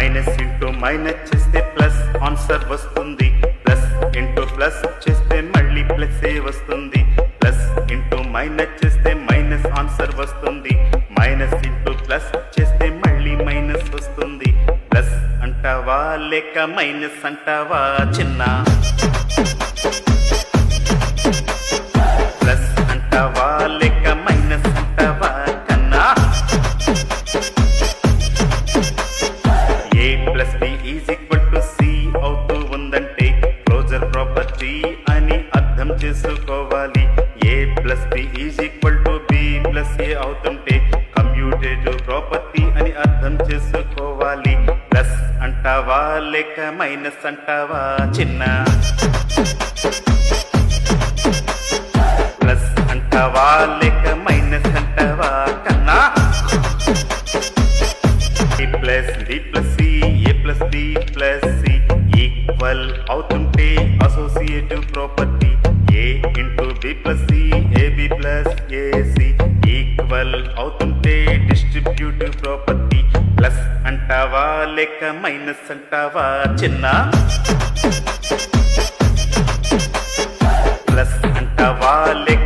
Minus into minus చేస్తే plus answer వస్తుంది. Plus into plus చేస్తే మళ్ళీ ప్లస్ ఏ వస్తుంది. ప్లస్ ఇంటూ మైనస్ చేస్తే మైనస్ ఆన్సర్ వస్తుంది. మైనస్ ఇంటూ ప్లస్ చేస్తే మళ్ళీ మైనస్ వస్తుంది. ప్లస్ అంటావా లేక మైనస్ అంటావా చిన్న? ప్లస్ అంటావా లేక మైనస్ అంటావా కన్నా? A plus B is equal to C అవుతూ ఉందంటే క్లోజర్ ప్రాపర్టీ అని అర్థం చేసుకోవాలి. A plus B is equal to B plus A అవుతుంటే కమ్యూటేటివ్ ప్రాపర్టీ అని అర్థం చేసుకోవాలి. ప్లస్ అంటావా లేక మైనస్ అంటావా చిన్న? ప్లస్ అంటావా లేక మైనస్ అంటావా కన్నా? A plus B plus C A plus B plus C equal అవుతుంటే associative property. A into B plus C AB plus AC equal అవుతుంటే డిస్ట్రిబ్యూటివ్ ప్రాపర్టీ. ప్లస్ అంటావా లేక మైనస్ అంటావా చిన్న? ప్లస్ అంటావా లేక